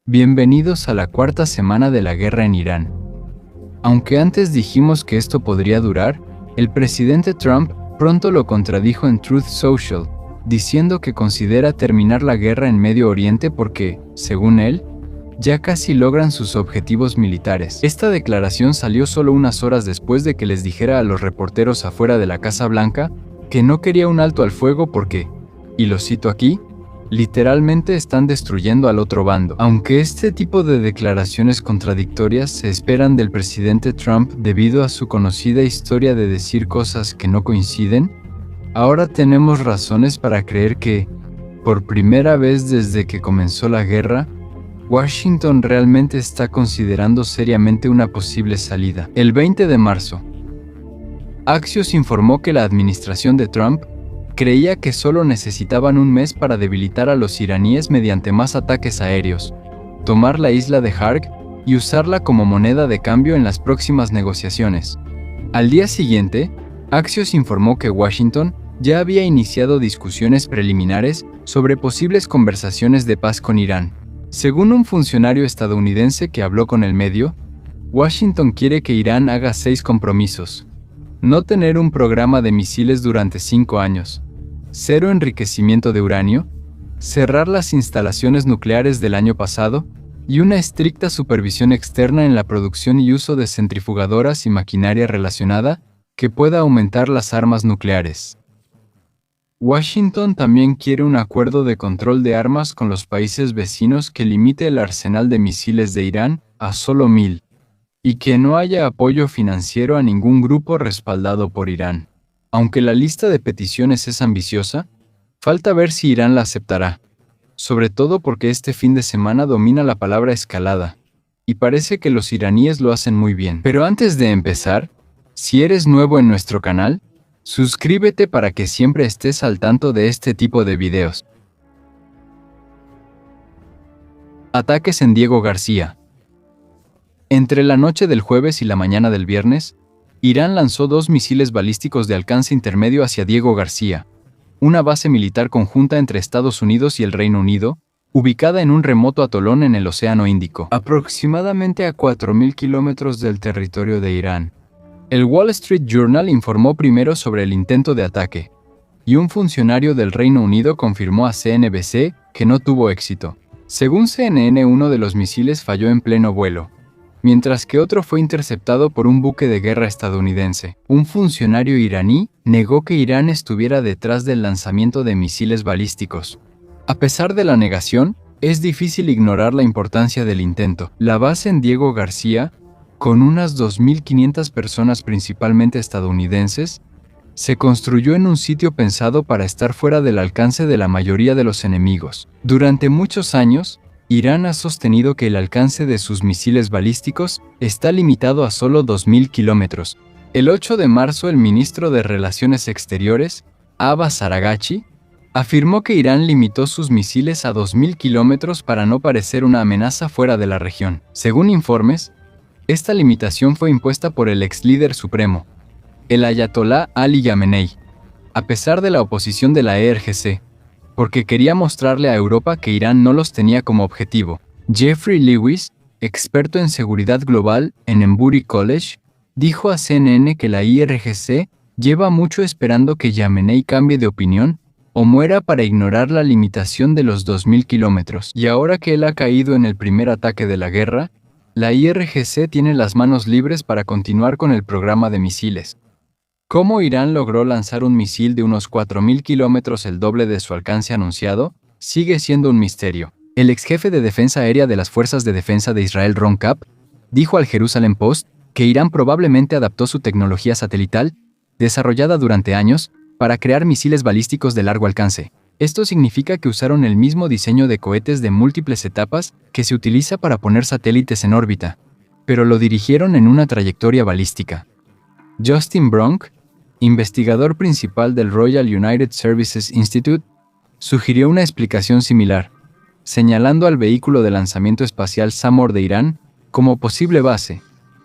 Bienvenidos a la cuarta semana de la guerra en Irán. Aunque antes dijimos que esto podría durar, el presidente Trump pronto lo contradijo en Truth Social, diciendo que considera terminar la guerra en Medio Oriente porque, según él, ya casi logran sus objetivos militares. Esta declaración salió solo unas horas después de que les dijera a los reporteros afuera de la Casa Blanca que no quería un alto al fuego porque, y lo cito aquí, literalmente están destruyendo al otro bando. Aunque este tipo de declaraciones contradictorias se esperan del presidente Trump debido a su conocida historia de decir cosas que no coinciden, ahora tenemos razones para creer que, por primera vez desde que comenzó la guerra, Washington realmente está considerando seriamente una posible salida. El 20 de marzo, Axios informó que la administración de Trump creía que solo necesitaban un mes para debilitar a los iraníes mediante más ataques aéreos, tomar la isla de Harg y usarla como moneda de cambio en las próximas negociaciones. Al día siguiente, Axios informó que Washington ya había iniciado discusiones preliminares sobre posibles conversaciones de paz con Irán. Según un funcionario estadounidense que habló con el medio, Washington quiere que Irán haga 6 compromisos: no tener un programa de misiles durante 5 años, 0 enriquecimiento de uranio, cerrar las instalaciones nucleares del año pasado y una estricta supervisión externa en la producción y uso de centrifugadoras y maquinaria relacionada que pueda aumentar las armas nucleares. Washington también quiere un acuerdo de control de armas con los países vecinos que limite el arsenal de misiles de Irán a solo 1000, y que no haya apoyo financiero a ningún grupo respaldado por Irán. Aunque la lista de peticiones es ambiciosa, falta ver si Irán la aceptará, sobre todo porque este fin de semana domina la palabra escalada, y parece que los iraníes lo hacen muy bien. Pero antes de empezar, si eres nuevo en nuestro canal, suscríbete para que siempre estés al tanto de este tipo de videos. Ataques en Diego García. Entre la noche del jueves y la mañana del viernes, Irán lanzó 2 misiles balísticos de alcance intermedio hacia Diego García, una base militar conjunta entre Estados Unidos y el Reino Unido, ubicada en un remoto atolón en el Océano Índico, aproximadamente a 4.000 kilómetros del territorio de Irán. El Wall Street Journal informó primero sobre el intento de ataque, y un funcionario del Reino Unido confirmó a CNBC que no tuvo éxito. Según CNN, uno de los misiles falló en pleno vuelo, mientras que otro fue interceptado por un buque de guerra estadounidense. Un funcionario iraní negó que Irán estuviera detrás del lanzamiento de misiles balísticos. A pesar de la negación, es difícil ignorar la importancia del intento. La base en Diego García, con unas 2.500 personas principalmente estadounidenses, se construyó en un sitio pensado para estar fuera del alcance de la mayoría de los enemigos. Durante muchos años, Irán ha sostenido que el alcance de sus misiles balísticos está limitado a solo 2.000 kilómetros. El 8 de marzo, el ministro de Relaciones Exteriores, Abbas Araghchi, afirmó que Irán limitó sus misiles a 2.000 kilómetros para no parecer una amenaza fuera de la región. Según informes, esta limitación fue impuesta por el ex líder supremo, el ayatolá Ali Khamenei, a pesar de la oposición de la ERGC, porque quería mostrarle a Europa que Irán no los tenía como objetivo. Jeffrey Lewis, experto en seguridad global en Embry College, dijo a CNN que la IRGC lleva mucho esperando que Khamenei cambie de opinión o muera para ignorar la limitación de los 2.000 kilómetros. Y ahora que él ha caído en el primer ataque de la guerra, la IRGC tiene las manos libres para continuar con el programa de misiles. ¿Cómo Irán logró lanzar un misil de unos 4.000 kilómetros, el doble de su alcance anunciado? Sigue siendo un misterio. El ex jefe de defensa aérea de las Fuerzas de Defensa de Israel, Ron Kapp, dijo al Jerusalem Post que Irán probablemente adaptó su tecnología satelital, desarrollada durante años, para crear misiles balísticos de largo alcance. Esto significa que usaron el mismo diseño de cohetes de múltiples etapas que se utiliza para poner satélites en órbita, pero lo dirigieron en una trayectoria balística. Justin Bronk, investigador principal del Royal United Services Institute, sugirió una explicación similar, señalando al vehículo de lanzamiento espacial Samor de Irán como posible base,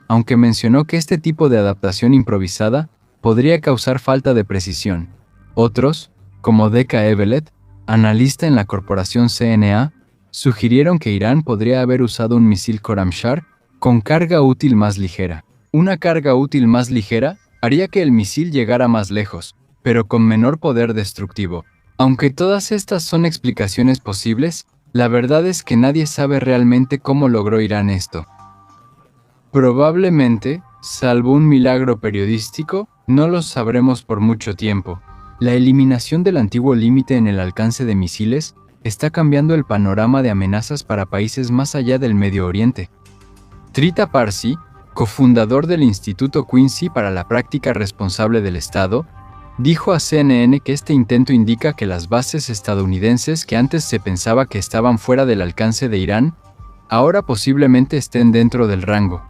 aunque mencionó que este tipo de adaptación improvisada podría causar falta de precisión. Otros, como Decca Evelet, analista en la corporación CNA, sugirieron que Irán podría haber usado un misil Khorramshahr con carga útil más ligera. Una carga útil más ligera haría que el misil llegara más lejos, pero con menor poder destructivo. Aunque todas estas son explicaciones posibles, la verdad es que nadie sabe realmente cómo logró Irán esto. Probablemente, salvo un milagro periodístico, no lo sabremos por mucho tiempo. La eliminación del antiguo límite en el alcance de misiles está cambiando el panorama de amenazas para países más allá del Medio Oriente. Trita Parsi, cofundador del Instituto Quincy para la Práctica Responsable del Estado, dijo a CNN que este intento indica que las bases estadounidenses que antes se pensaba que estaban fuera del alcance de Irán, ahora posiblemente estén dentro del rango,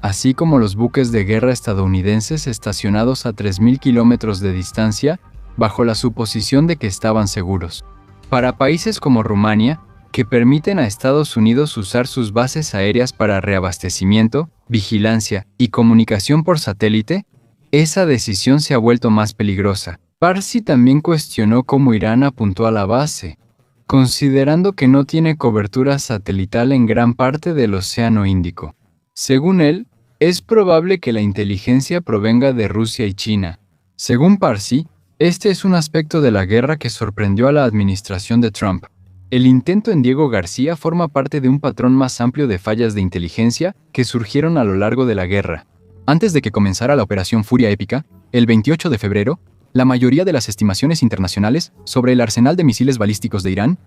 así como los buques de guerra estadounidenses estacionados a 3.000 kilómetros de distancia, bajo la suposición de que estaban seguros. Para países como Rumania, que permiten a Estados Unidos usar sus bases aéreas para reabastecimiento, vigilancia y comunicación por satélite, esa decisión se ha vuelto más peligrosa. Parsi también cuestionó cómo Irán apuntó a la base, considerando que no tiene cobertura satelital en gran parte del Océano Índico. Según él, es probable que la inteligencia provenga de Rusia y China. Según Parsi, este es un aspecto de la guerra que sorprendió a la administración de Trump. El intento en Diego García forma parte de un patrón más amplio de fallas de inteligencia que surgieron a lo largo de la guerra. Antes de que comenzara la Operación Furia Épica, el 28 de febrero, la mayoría de las estimaciones internacionales sobre el arsenal de misiles balísticos de Irán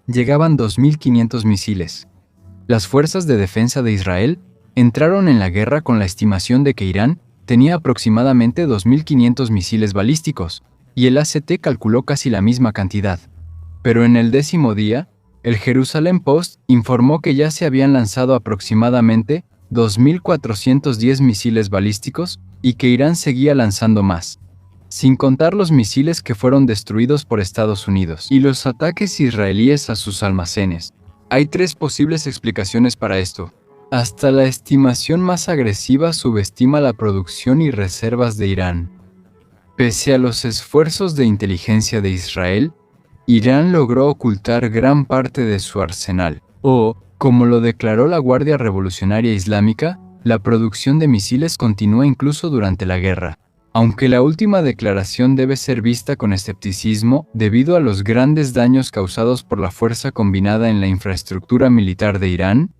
llegaban 2.500 misiles. Las fuerzas de defensa de Israel entraron en la guerra con la estimación de que Irán tenía aproximadamente 2.500 misiles balísticos, y el ACT calculó casi la misma cantidad. Pero en el 10º día, el Jerusalem Post informó que ya se habían lanzado aproximadamente 2.410 misiles balísticos y que Irán seguía lanzando más, sin contar los misiles que fueron destruidos por Estados Unidos y los ataques israelíes a sus almacenes. Hay 3 posibles explicaciones para esto. Hasta la estimación más agresiva subestima la producción y reservas de Irán. Pese a los esfuerzos de inteligencia de Israel, Irán logró ocultar gran parte de su arsenal, o, como lo declaró la Guardia Revolucionaria Islámica, la producción de misiles continúa incluso durante la guerra. Aunque la última declaración debe ser vista con escepticismo debido a los grandes daños causados por la fuerza combinada en la infraestructura militar de Irán,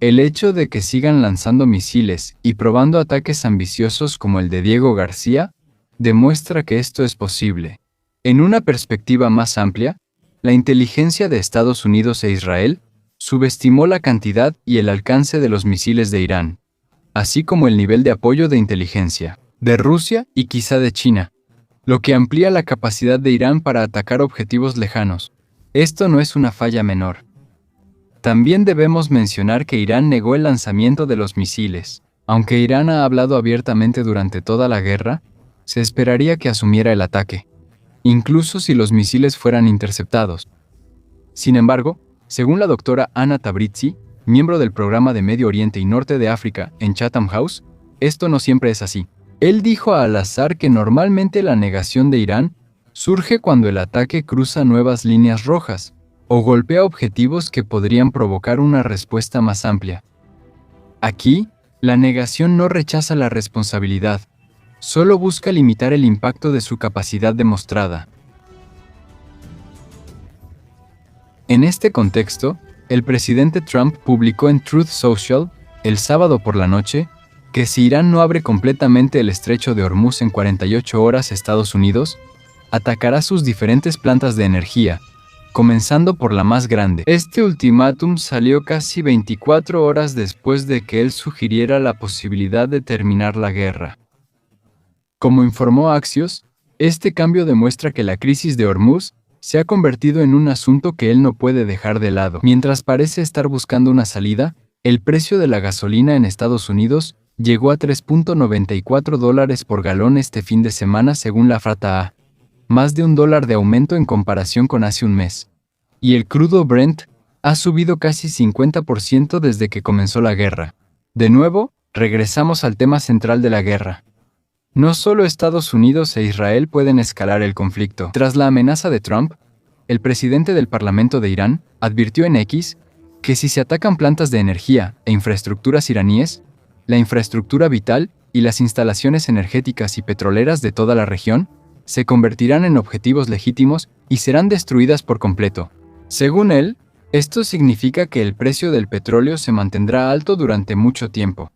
el hecho de que sigan lanzando misiles y probando ataques ambiciosos como el de Diego García demuestra que esto es posible. En una perspectiva más amplia, la inteligencia de Estados Unidos e Israel subestimó la cantidad y el alcance de los misiles de Irán, así como el nivel de apoyo de inteligencia de Rusia y quizá de China, lo que amplía la capacidad de Irán para atacar objetivos lejanos. Esto no es una falla menor. También debemos mencionar que Irán negó el lanzamiento de los misiles. Aunque Irán ha hablado abiertamente durante toda la guerra, se esperaría que asumiera el ataque, incluso si los misiles fueran interceptados. Sin embargo, según la doctora Anna Tabrizi, miembro del programa de Medio Oriente y Norte de África en Chatham House, esto no siempre es así. Él dijo a Al-Azhar que normalmente la negación de Irán surge cuando el ataque cruza nuevas líneas rojas o golpea objetivos que podrían provocar una respuesta más amplia. Aquí, la negación no rechaza la responsabilidad, solo busca limitar el impacto de su capacidad demostrada. En este contexto, el presidente Trump publicó en Truth Social, el sábado por la noche, que si Irán no abre completamente el estrecho de Hormuz en 48 horas, Estados Unidos atacará sus diferentes plantas de energía, comenzando por la más grande. Este ultimátum salió casi 24 horas después de que él sugiriera la posibilidad de terminar la guerra. Como informó Axios, este cambio demuestra que la crisis de Hormuz se ha convertido en un asunto que él no puede dejar de lado. Mientras parece estar buscando una salida, el precio de la gasolina en Estados Unidos llegó a $3.94 por galón este fin de semana según la FATA, más de $1 de aumento en comparación con hace un mes. Y el crudo Brent ha subido casi 50% desde que comenzó la guerra. De nuevo, regresamos al tema central de la guerra. No solo Estados Unidos e Israel pueden escalar el conflicto. Tras la amenaza de Trump, el presidente del Parlamento de Irán advirtió en X que si se atacan plantas de energía e infraestructuras iraníes, la infraestructura vital y las instalaciones energéticas y petroleras de toda la región se convertirán en objetivos legítimos y serán destruidas por completo. Según él, esto significa que el precio del petróleo se mantendrá alto durante mucho tiempo.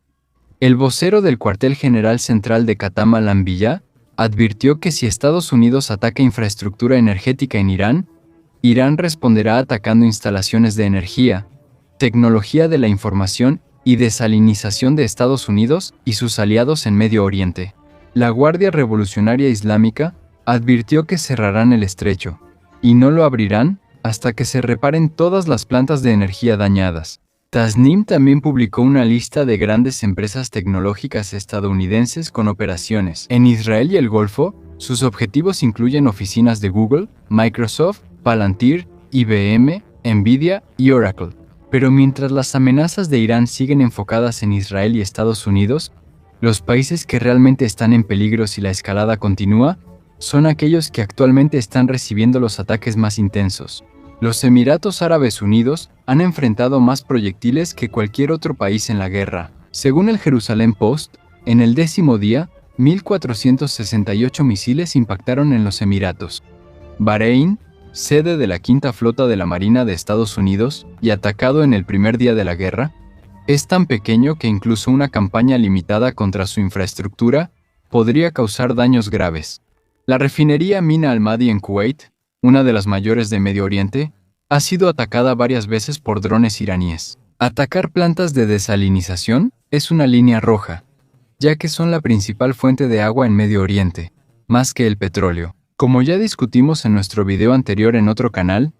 El vocero del cuartel general central de Qatam al-Anbiya advirtió que si Estados Unidos ataca infraestructura energética en Irán, Irán responderá atacando instalaciones de energía, tecnología de la información y desalinización de Estados Unidos y sus aliados en Medio Oriente. La Guardia Revolucionaria Islámica advirtió que cerrarán el estrecho y no lo abrirán hasta que se reparen todas las plantas de energía dañadas. Tasnim también publicó una lista de grandes empresas tecnológicas estadounidenses con operaciones en Israel y el Golfo. Sus objetivos incluyen oficinas de Google, Microsoft, Palantir, IBM, Nvidia y Oracle. Pero mientras las amenazas de Irán siguen enfocadas en Israel y Estados Unidos, los países que realmente están en peligro si la escalada continúa son aquellos que actualmente están recibiendo los ataques más intensos. Los Emiratos Árabes Unidos han enfrentado más proyectiles que cualquier otro país en la guerra. Según el Jerusalem Post, en el 10º día, 1.468 misiles impactaron en los Emiratos. Bahrein, sede de la Quinta Flota de la Marina de Estados Unidos y atacado en el primer día de la guerra, es tan pequeño que incluso una campaña limitada contra su infraestructura podría causar daños graves. La refinería Mina al-Madi en Kuwait, una de las mayores de Medio Oriente, ha sido atacada varias veces por drones iraníes. Atacar plantas de desalinización es una línea roja, ya que son la principal fuente de agua en Medio Oriente, más que el petróleo. Como ya discutimos en nuestro video anterior en otro canal,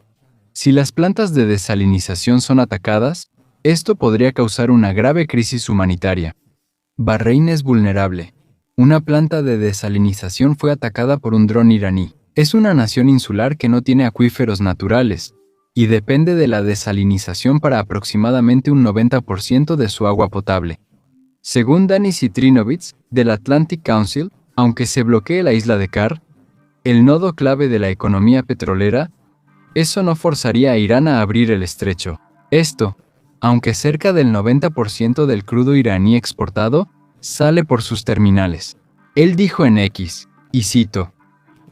si las plantas de desalinización son atacadas, esto podría causar una grave crisis humanitaria. Bahrein es vulnerable. Una planta de desalinización fue atacada por un dron iraní. Es una nación insular que no tiene acuíferos naturales y depende de la desalinización para aproximadamente un 90% de su agua potable. Según Dani Citrinovich, del Atlantic Council, aunque se bloquee la isla de Kar, el nodo clave de la economía petrolera, eso no forzaría a Irán a abrir el estrecho. Esto, aunque cerca del 90% del crudo iraní exportado sale por sus terminales. Él dijo en X, y cito,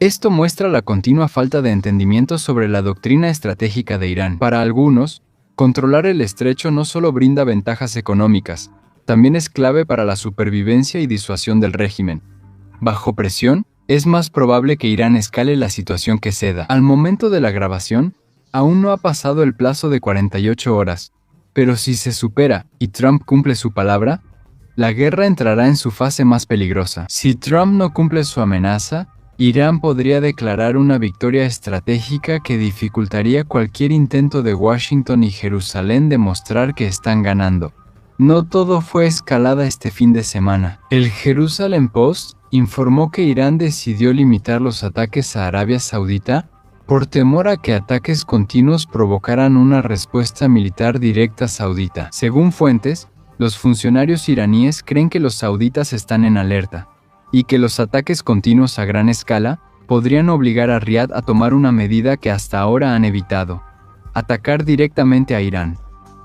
«Esto muestra la continua falta de entendimiento sobre la doctrina estratégica de Irán. Para algunos, controlar el estrecho no solo brinda ventajas económicas, también es clave para la supervivencia y disuasión del régimen. Bajo presión, es más probable que Irán escale la situación que ceda». Al momento de la grabación, aún no ha pasado el plazo de 48 horas, pero si se supera y Trump cumple su palabra, la guerra entrará en su fase más peligrosa. Si Trump no cumple su amenaza, Irán podría declarar una victoria estratégica que dificultaría cualquier intento de Washington y Jerusalén de mostrar que están ganando. No todo fue escalada este fin de semana. El Jerusalem Post informó que Irán decidió limitar los ataques a Arabia Saudita por temor a que ataques continuos provocaran una respuesta militar directa saudita. Según fuentes, los funcionarios iraníes creen que los sauditas están en alerta y que los ataques continuos a gran escala podrían obligar a Riad a tomar una medida que hasta ahora han evitado: atacar directamente a Irán.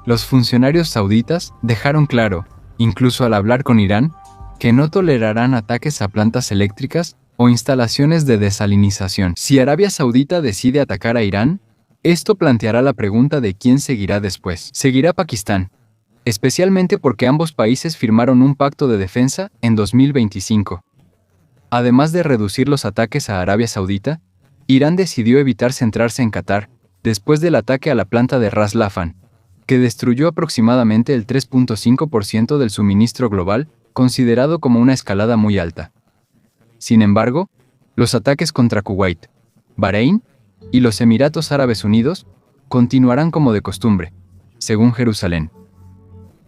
Los funcionarios sauditas dejaron claro, incluso al hablar con Irán, que no tolerarán ataques a plantas eléctricas o instalaciones de desalinización. Si Arabia Saudita decide atacar a Irán, esto planteará la pregunta de quién seguirá después. ¿Seguirá Pakistán? Especialmente porque ambos países firmaron un pacto de defensa en 2025. Además de reducir los ataques a Arabia Saudita, Irán decidió evitar centrarse en Qatar después del ataque a la planta de Ras Laffan, que destruyó aproximadamente el 3.5% del suministro global, considerado como una escalada muy alta. Sin embargo, los ataques contra Kuwait, Bahrein y los Emiratos Árabes Unidos continuarán como de costumbre, según Jerusalén.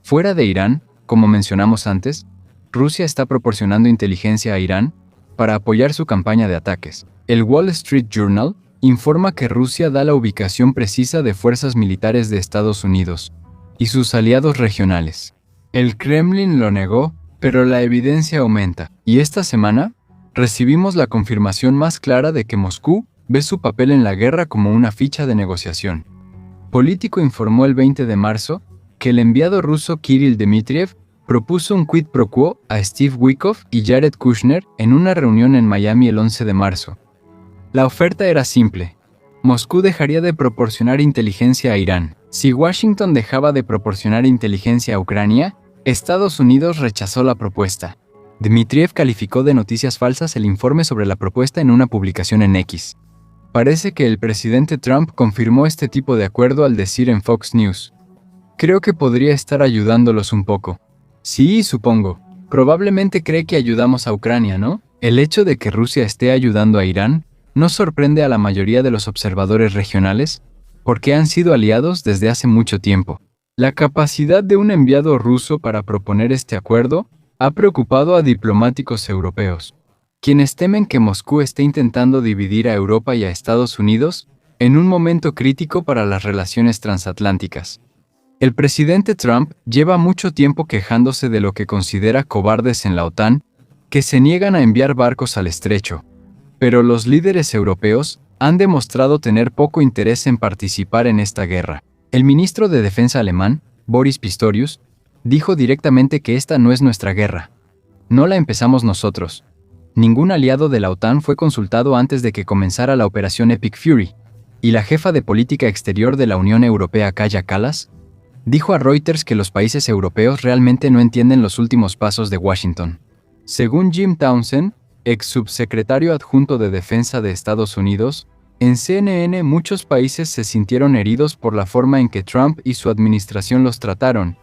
Fuera de Irán, como mencionamos antes, Rusia está proporcionando inteligencia a Irán para apoyar su campaña de ataques. El Wall Street Journal informa que Rusia da la ubicación precisa de fuerzas militares de Estados Unidos y sus aliados regionales. El Kremlin lo negó, pero la evidencia aumenta, y esta semana recibimos la confirmación más clara de que Moscú ve su papel en la guerra como una ficha de negociación. Político informó el 20 de marzo que el enviado ruso Kirill Dmitriev propuso un quid pro quo a Steve Witkoff y Jared Kushner en una reunión en Miami el 11 de marzo. La oferta era simple. Moscú dejaría de proporcionar inteligencia a Irán. Si Washington dejaba de proporcionar inteligencia a Ucrania, Estados Unidos rechazó la propuesta. Dmitriev calificó de noticias falsas el informe sobre la propuesta en una publicación en X. Parece que el presidente Trump confirmó este tipo de acuerdo al decir en Fox News: "Creo que podría estar ayudándolos un poco". Sí, supongo. Probablemente cree que ayudamos a Ucrania, ¿no? El hecho de que Rusia esté ayudando a Irán no sorprende a la mayoría de los observadores regionales, porque han sido aliados desde hace mucho tiempo. La capacidad de un enviado ruso para proponer este acuerdo ha preocupado a diplomáticos europeos, quienes temen que Moscú esté intentando dividir a Europa y a Estados Unidos en un momento crítico para las relaciones transatlánticas. El presidente Trump lleva mucho tiempo quejándose de lo que considera cobardes en la OTAN, que se niegan a enviar barcos al estrecho. Pero los líderes europeos han demostrado tener poco interés en participar en esta guerra. El ministro de Defensa alemán, Boris Pistorius, dijo directamente que esta no es nuestra guerra. No la empezamos nosotros. Ningún aliado de la OTAN fue consultado antes de que comenzara la operación Epic Fury, y la jefa de política exterior de la Unión Europea, Kaja Kallas, dijo a Reuters que los países europeos realmente no entienden los últimos pasos de Washington. Según Jim Townsend, ex subsecretario adjunto de Defensa de Estados Unidos, en CNN muchos países se sintieron heridos por la forma en que Trump y su administración los trataron,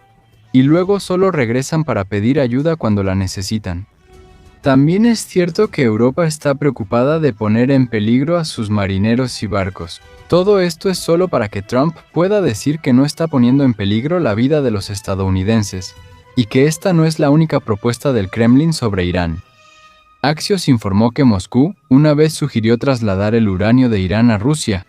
y luego solo regresan para pedir ayuda cuando la necesitan. También es cierto que Europa está preocupada de poner en peligro a sus marineros y barcos. Todo esto es solo para que Trump pueda decir que no está poniendo en peligro la vida de los estadounidenses, y que esta no es la única propuesta del Kremlin sobre Irán. Axios informó que Moscú una vez sugirió trasladar el uranio de Irán a Rusia,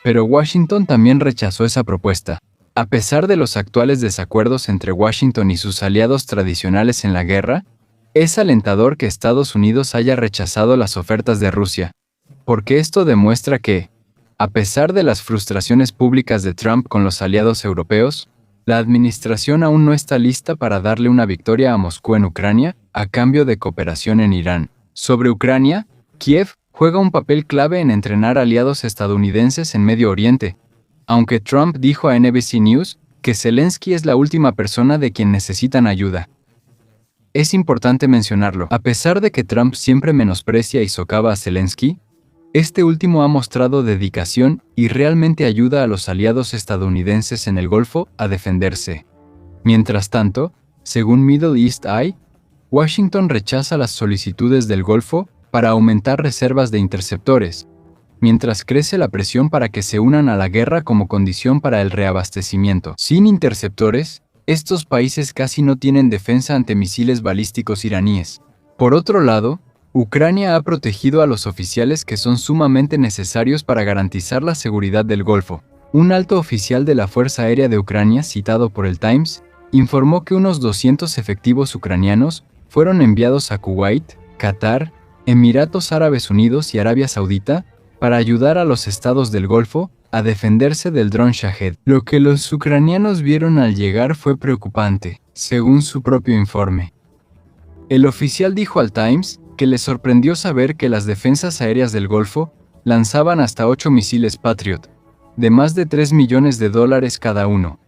pero Washington también rechazó esa propuesta. A pesar de los actuales desacuerdos entre Washington y sus aliados tradicionales en la guerra, es alentador que Estados Unidos haya rechazado las ofertas de Rusia, porque esto demuestra que, a pesar de las frustraciones públicas de Trump con los aliados europeos, la administración aún no está lista para darle una victoria a Moscú en Ucrania a cambio de cooperación en Irán. Sobre Ucrania, Kiev juega un papel clave en entrenar aliados estadounidenses en Medio Oriente, aunque Trump dijo a NBC News que Zelensky es la última persona de quien necesitan ayuda. Es importante mencionarlo. A pesar de que Trump siempre menosprecia y socava a Zelensky, este último ha mostrado dedicación y realmente ayuda a los aliados estadounidenses en el Golfo a defenderse. Mientras tanto, según Middle East Eye, Washington rechaza las solicitudes del Golfo para aumentar reservas de interceptores, mientras crece la presión para que se unan a la guerra como condición para el reabastecimiento. Sin interceptores, estos países casi no tienen defensa ante misiles balísticos iraníes. Por otro lado, Ucrania ha protegido a los oficiales que son sumamente necesarios para garantizar la seguridad del Golfo. Un alto oficial de la Fuerza Aérea de Ucrania, citado por el Times, informó que unos 200 efectivos ucranianos fueron enviados a Kuwait, Qatar, Emiratos Árabes Unidos y Arabia Saudita para ayudar a los estados del Golfo a defenderse del dron Shahed. Lo que los ucranianos vieron al llegar fue preocupante, según su propio informe. El oficial dijo al Times que le sorprendió saber que las defensas aéreas del Golfo lanzaban hasta 8 misiles Patriot, de más de $3 millones cada uno,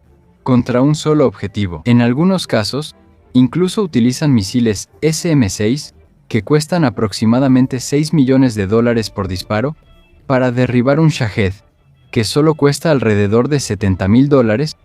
contra un solo objetivo. En algunos casos, incluso utilizan misiles SM-6, que cuestan aproximadamente $6 millones por disparo, para derribar un Shahed, que solo cuesta alrededor de $70,000.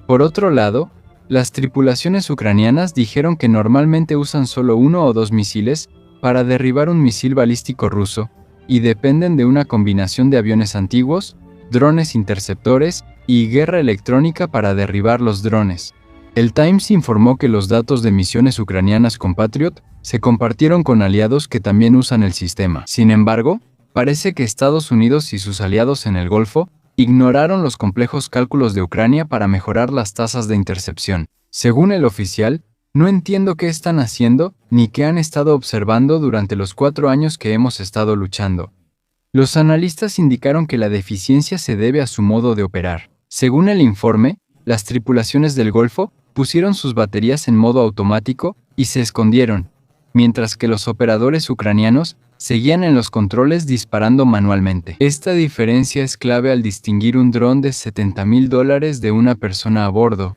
Por otro lado, las tripulaciones ucranianas dijeron que normalmente usan solo 1 o 2 misiles para derribar un misil balístico ruso, y dependen de una combinación de aviones antiguos, drones interceptores y guerra electrónica para derribar los drones. El Times informó que los datos de misiones ucranianas con Patriot se compartieron con aliados que también usan el sistema. Sin embargo, parece que Estados Unidos y sus aliados en el Golfo ignoraron los complejos cálculos de Ucrania para mejorar las tasas de intercepción. Según el oficial, no entiendo qué están haciendo ni qué han estado observando durante los 4 años que hemos estado luchando. Los analistas indicaron que la deficiencia se debe a su modo de operar. Según el informe, las tripulaciones del Golfo pusieron sus baterías en modo automático y se escondieron, mientras que los operadores ucranianos seguían en los controles disparando manualmente. Esta diferencia es clave al distinguir un dron de $70,000 de una persona a bordo,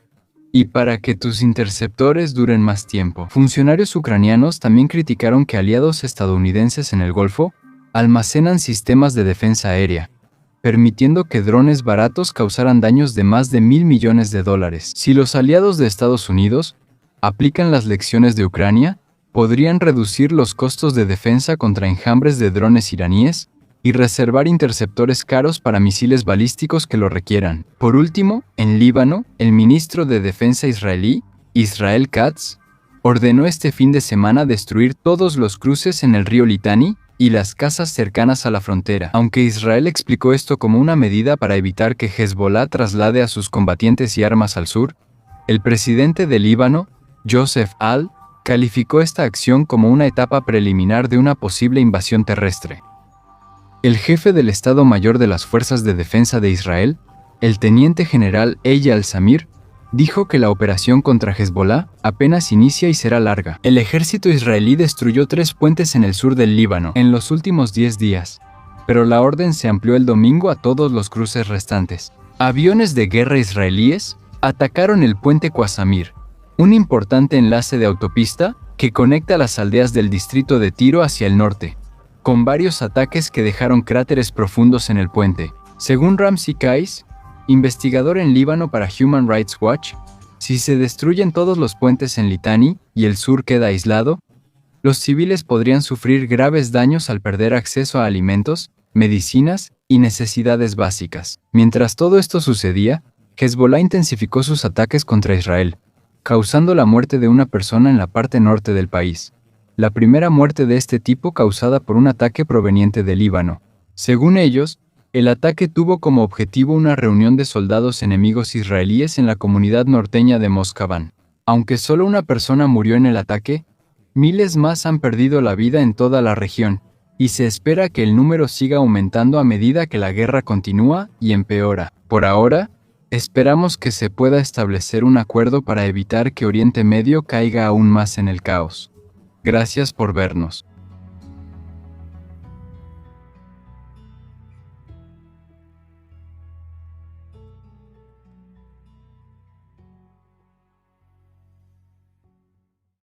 y para que tus interceptores duren más tiempo. Funcionarios ucranianos también criticaron que aliados estadounidenses en el Golfo almacenan sistemas de defensa aérea, permitiendo que drones baratos causaran daños de más de $1,000 millones. Si los aliados de Estados Unidos aplican las lecciones de Ucrania, podrían reducir los costos de defensa contra enjambres de drones iraníes y reservar interceptores caros para misiles balísticos que lo requieran. Por último, en Líbano, el ministro de Defensa israelí, Israel Katz, ordenó este fin de semana destruir todos los cruces en el río Litani y las casas cercanas a la frontera. Aunque Israel explicó esto como una medida para evitar que Hezbollah traslade a sus combatientes y armas al sur, el presidente de Líbano, Joseph Al, calificó esta acción como una etapa preliminar de una posible invasión terrestre. El jefe del Estado Mayor de las Fuerzas de Defensa de Israel, el teniente general Eyal Zamir, dijo que la operación contra Hezbollah apenas inicia y será larga. El ejército israelí destruyó 3 puentes en el sur del Líbano en los últimos 10 días, pero la orden se amplió el domingo a todos los cruces restantes. Aviones de guerra israelíes atacaron el puente Qasamir, un importante enlace de autopista que conecta las aldeas del distrito de Tiro hacia el norte, con varios ataques que dejaron cráteres profundos en el puente. Según Ramzi Kais, investigador en Líbano para Human Rights Watch, si se destruyen todos los puentes en Litani y el sur queda aislado, los civiles podrían sufrir graves daños al perder acceso a alimentos, medicinas y necesidades básicas. Mientras todo esto sucedía, Hezbollah intensificó sus ataques contra Israel, causando la muerte de una persona en la parte norte del país, la primera muerte de este tipo causada por un ataque proveniente de Líbano. Según ellos, el ataque tuvo como objetivo una reunión de soldados enemigos israelíes en la comunidad norteña de Moscaván. Aunque solo una persona murió en el ataque, miles más han perdido la vida en toda la región, y se espera que el número siga aumentando a medida que la guerra continúa y empeora. Por ahora, esperamos que se pueda establecer un acuerdo para evitar que Oriente Medio caiga aún más en el caos. Gracias por vernos.